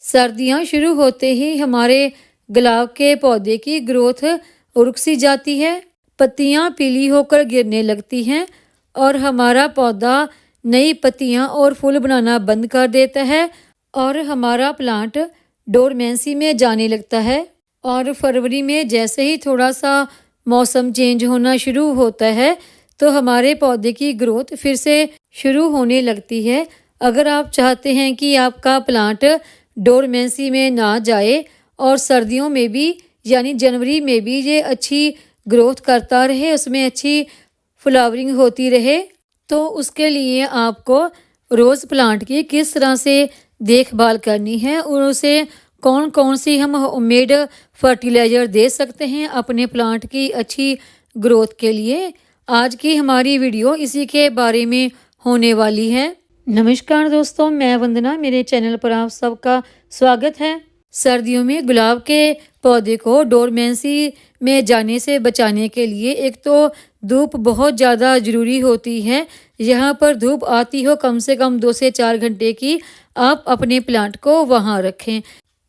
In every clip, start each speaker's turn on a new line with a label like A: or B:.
A: सर्दियाँ शुरू होते ही हमारे गुलाब के पौधे की ग्रोथ रुक सी जाती है, पत्तियाँ पीली होकर गिरने लगती हैं और हमारा पौधा नई पत्तियाँ और फूल बनाना बंद कर देता है और हमारा प्लांट डोरमेंसी में जाने लगता है। और फरवरी में जैसे ही थोड़ा सा मौसम चेंज होना शुरू होता है तो हमारे पौधे की ग्रोथ फिर से शुरू होने लगती है। अगर आप चाहते हैं कि आपका प्लांट डोरमेंसी में ना जाए और सर्दियों में भी यानी जनवरी में भी ये अच्छी ग्रोथ करता रहे, उसमें अच्छी फ्लावरिंग होती रहे, तो उसके लिए आपको रोज़ प्लांट की किस तरह से देखभाल करनी है और उसे कौन कौन सी हम होममेड फर्टिलाइज़र दे सकते हैं अपने प्लांट की अच्छी ग्रोथ के लिए। आज की हमारी वीडियो इसी के बारे में होने वाली है। नमस्कार दोस्तों, मैं वंदना, मेरे चैनल पर आप सबका स्वागत है। सर्दियों में गुलाब के पौधे को डोरमेंसी में जाने से बचाने के लिए एक तो धूप बहुत ज़्यादा ज़रूरी होती है। यहाँ पर धूप आती हो कम से कम 2 से 4 घंटे की, आप अपने प्लांट को वहाँ रखें।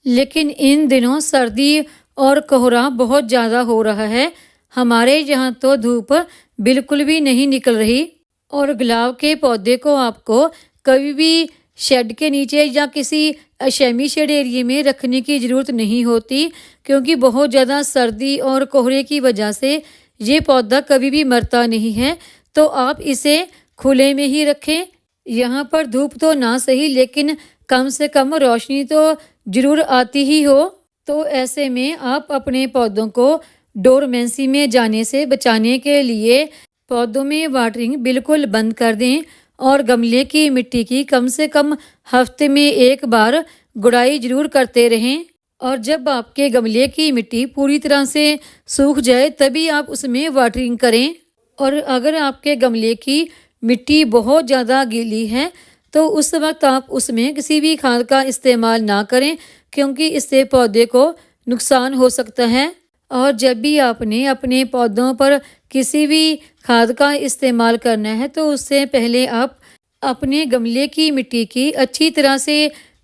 A: लेकिन इन दिनों सर्दी और कोहरा बहुत ज़्यादा हो रहा है। हमारे यहाँ तो धूप बिल्कुल भी नहीं निकल रही और गुलाब के पौधे को आपको कभी भी शेड के नीचे या किसी सेमी शेड एरिया में रखने की ज़रूरत नहीं होती, क्योंकि बहुत ज़्यादा सर्दी और कोहरे की वजह से ये पौधा कभी भी मरता नहीं है। तो आप इसे खुले में ही रखें। यहाँ पर धूप तो ना सही, लेकिन कम से कम रोशनी तो ज़रूर आती ही हो। तो ऐसे में आप अपने पौधों को डोरमेंसी में जाने से बचाने के लिए पौधों में वाटरिंग बिल्कुल बंद कर दें और गमले की मिट्टी की कम से कम हफ्ते में एक बार गुड़ाई ज़रूर करते रहें। और जब आपके गमले की मिट्टी पूरी तरह से सूख जाए तभी आप उसमें वाटरिंग करें। और अगर आपके गमले की मिट्टी बहुत ज़्यादा गीली है तो उस वक्त आप उसमें किसी भी खाद का इस्तेमाल ना करें, क्योंकि इससे पौधे को नुकसान हो सकता है। और जब भी आपने अपने पौधों पर किसी भी खाद का इस्तेमाल करना है तो उससे पहले आप अपने गमले की मिट्टी की अच्छी तरह से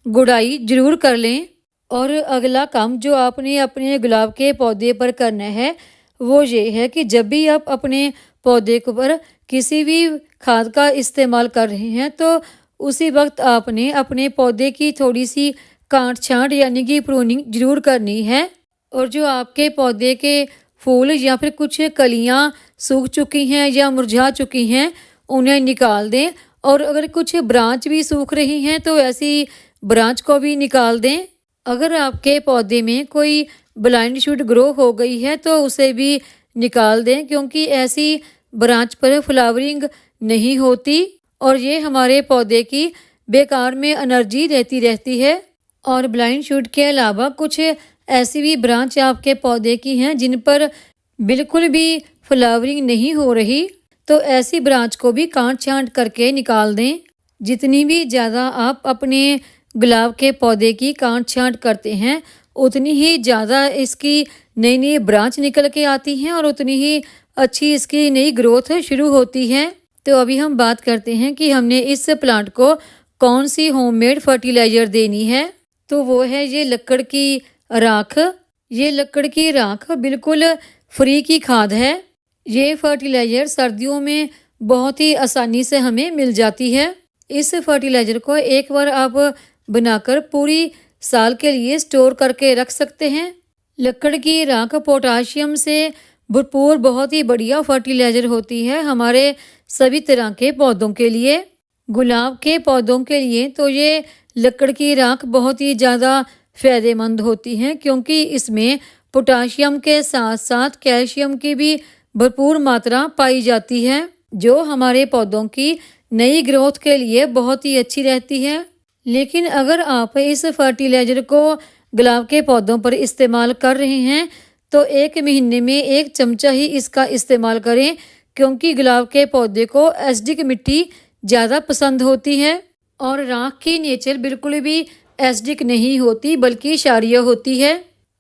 A: गुड़ाई ज़रूर कर लें। और अगला काम जो आपने अपने गुलाब के पौधे पर करना है वो ये है कि जब भी आप अपने पौधे पर किसी भी खाद का इस्तेमाल कर रहे हैं तो उसी वक्त आपने अपने पौधे की थोड़ी सी काट छांट यानी कि प्रूनिंग ज़रूर करनी है। और जो आपके पौधे के फूल या फिर कुछ कलियां सूख चुकी हैं या मुरझा चुकी हैं उन्हें निकाल दें। और अगर कुछ ब्रांच भी सूख रही हैं तो ऐसी ब्रांच को भी निकाल दें। अगर आपके पौधे में कोई ब्लाइंड शूट ग्रो हो गई है तो उसे भी निकाल दें, क्योंकि ऐसी ब्रांच पर फ्लावरिंग नहीं होती और ये हमारे पौधे की बेकार में एनर्जी रहती है। और ब्लाइंड शूट के अलावा कुछ ऐसी भी ब्रांच आपके पौधे की हैं जिन पर बिल्कुल भी फ्लावरिंग नहीं हो रही, तो ऐसी ब्रांच को भी काट छांट करके निकाल दें। जितनी भी ज़्यादा आप अपने गुलाब के पौधे की काट छांट करते हैं उतनी ही ज़्यादा इसकी नई नई ब्रांच निकल के आती हैं और उतनी ही अच्छी इसकी नई ग्रोथ शुरू होती है। तो अभी हम बात करते हैं कि हमने इस प्लांट को कौन सी होममेड फर्टिलाइज़र देनी है। तो वो है ये लकड़ की राख। ये लकड़ की राख बिल्कुल फ्री की खाद है। ये फर्टिलाइज़र सर्दियों में बहुत ही आसानी से हमें मिल जाती है। इस फर्टिलाइज़र को एक बार आप बनाकर पूरी साल के लिए स्टोर करके रख सकते हैं। लकड़ की राख पोटाशियम से भरपूर बहुत ही बढ़िया फर्टिलाइज़र होती है हमारे सभी तरह के पौधों के लिए। गुलाब के पौधों के लिए तो ये लकड़ की राख बहुत ही ज़्यादा फ़ायदेमंद होती हैं, क्योंकि इसमें पोटाशियम के साथ साथ कैल्शियम की भी भरपूर मात्रा पाई जाती है, जो हमारे पौधों की नई ग्रोथ के लिए बहुत ही अच्छी रहती है। लेकिन अगर आप इस फर्टिलाइज़र को गुलाब के पौधों पर इस्तेमाल कर रहे हैं तो 1 महीने में 1 चमचा ही इसका इस्तेमाल करें, क्योंकि गुलाब के पौधे को एसिडिक मिट्टी ज़्यादा पसंद होती है। और राख की नेचर बिल्कुल भी एसिडिक नहीं होती बल्कि क्षारीय होती है।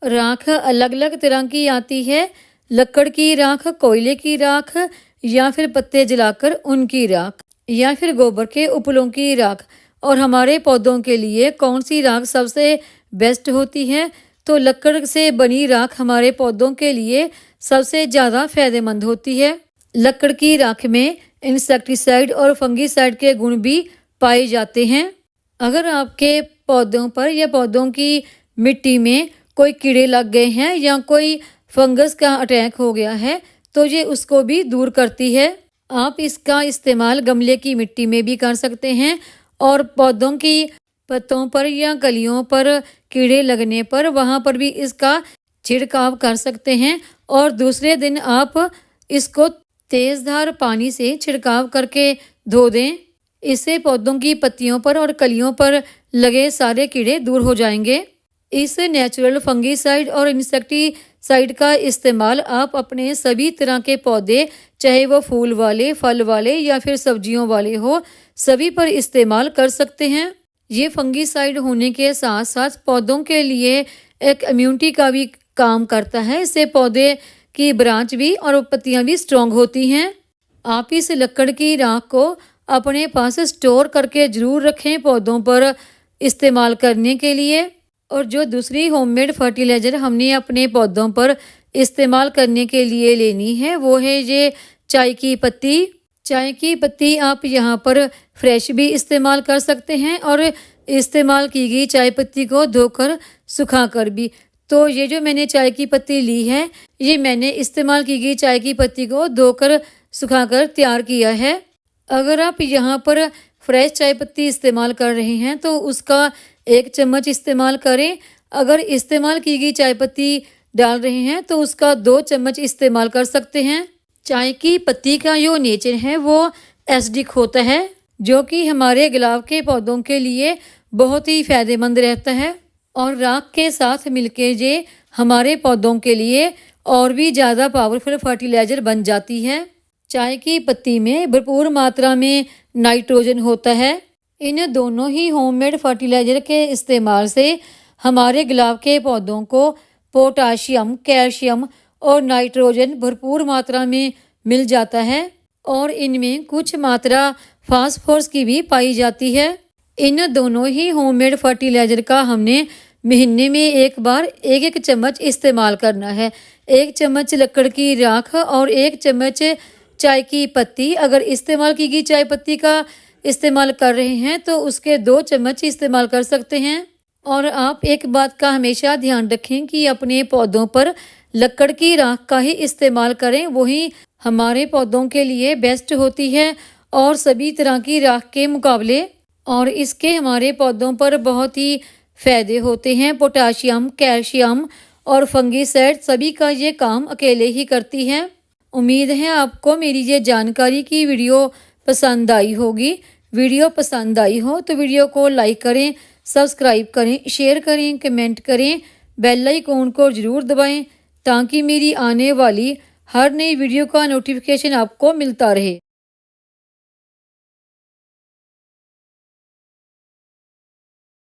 A: राख अलग अलग तरह की आती है, लकड़ की राख, कोयले की राख या फिर पत्ते जलाकर उनकी राख या फिर गोबर के उपलों की राख। और हमारे पौधों के लिए कौन सी राख सबसे बेस्ट होती है, तो लकड़ से बनी राख हमारे पौधों के लिए सबसे ज़्यादा फायदेमंद होती है। लकड़ की राख में इंसेक्टिसाइड और फंगिसाइड के गुण भी पाए जाते हैं। अगर आपके पौधों पर या पौधों की मिट्टी में कोई कीड़े लग गए हैं या कोई फंगस का अटैक हो गया है तो ये उसको भी दूर करती है। आप इसका इस्तेमाल गमले की मिट्टी में भी कर सकते हैं और पौधों की पत्तों पर या कलियों पर कीड़े लगने पर वहाँ पर भी इसका छिड़काव कर सकते हैं और दूसरे दिन आप इसको तेज़धार पानी से छिड़काव करके धो दें। इससे पौधों की पत्तियों पर और कलियों पर लगे सारे कीड़े दूर हो जाएंगे। इस नेचुरल फंगीसाइड और इंसेक्टिसाइड का इस्तेमाल आप अपने सभी तरह के पौधे, चाहे वो फूल वाले, फल वाले या फिर सब्जियों वाले हो, सभी पर इस्तेमाल कर सकते हैं। ये फंगीसाइड होने के साथ साथ पौधों के लिए एक इम्यूनिटी का भी काम करता है। इससे पौधे की ब्रांच भी और पत्तियां भी स्ट्रॉन्ग होती हैं। आप इस लकड़ की राख को अपने पास स्टोर करके ज़रूर रखें पौधों पर इस्तेमाल करने के लिए। और जो दूसरी होममेड फर्टिलाइज़र हमने अपने पौधों पर इस्तेमाल करने के लिए लेनी है वो है ये चाय की पत्ती। चाय की पत्ती आप यहाँ पर फ्रेश भी इस्तेमाल कर सकते हैं और इस्तेमाल की गई चाय पत्ती को धोकर सुखाकर भी। तो ये जो मैंने चाय की पत्ती ली है ये मैंने इस्तेमाल की गई चाय की पत्ती को धोकर सुखाकर तैयार किया है। अगर आप यहाँ पर फ्रेश चाय पत्ती इस्तेमाल कर रहे हैं तो उसका 1 चम्मच इस्तेमाल करें। अगर इस्तेमाल की गई चाय पत्ती डाल रहे हैं तो उसका 2 चम्मच इस्तेमाल कर सकते हैं। चाय की पत्ती का जो नेचर है वो एसिडिक होता है जो कि हमारे गुलाब के पौधों के लिए बहुत ही फायदेमंद रहता है और राख के साथ मिलकर ये हमारे पौधों के लिए और भी ज़्यादा पावरफुल फर्टिलाइज़र बन जाती है। चाय की पत्ती में भरपूर मात्रा में नाइट्रोजन होता है। इन दोनों ही होममेड फर्टिलाइज़र के इस्तेमाल से हमारे गुलाब के पौधों को पोटाशियम, कैल्शियम और नाइट्रोजन भरपूर मात्रा में मिल जाता है और इनमें कुछ मात्रा फास्फोरस की भी पाई जाती है। इन दोनों ही होममेड फर्टिलाइज़र का हमने महीने में एक बार 1-1 चम्मच इस्तेमाल करना है। 1 चम्मच लकड़ की राख और 1 चम्मच चाय की पत्ती। अगर इस्तेमाल की गई चाय पत्ती का इस्तेमाल कर रहे हैं तो उसके 2 चम्मच इस्तेमाल कर सकते हैं। और आप एक बात का हमेशा ध्यान रखें कि अपने पौधों पर लकड़ की राख का ही इस्तेमाल करें, वही हमारे पौधों के लिए बेस्ट होती है और सभी तरह की राख के मुकाबले। और इसके हमारे पौधों पर बहुत ही फ़ायदे होते हैं। पोटाशियम, कैल्शियम और फंगीसाइड सभी का ये काम अकेले ही करती है। उम्मीद है आपको मेरी ये जानकारी की वीडियो पसंद आई होगी। वीडियो पसंद आई हो तो वीडियो को लाइक करें, सब्सक्राइब करें, शेयर करें, कमेंट करें, बेल आइकन को ज़रूर दबाएं ताकि मेरी आने वाली हर नई वीडियो का नोटिफिकेशन आपको मिलता रहे।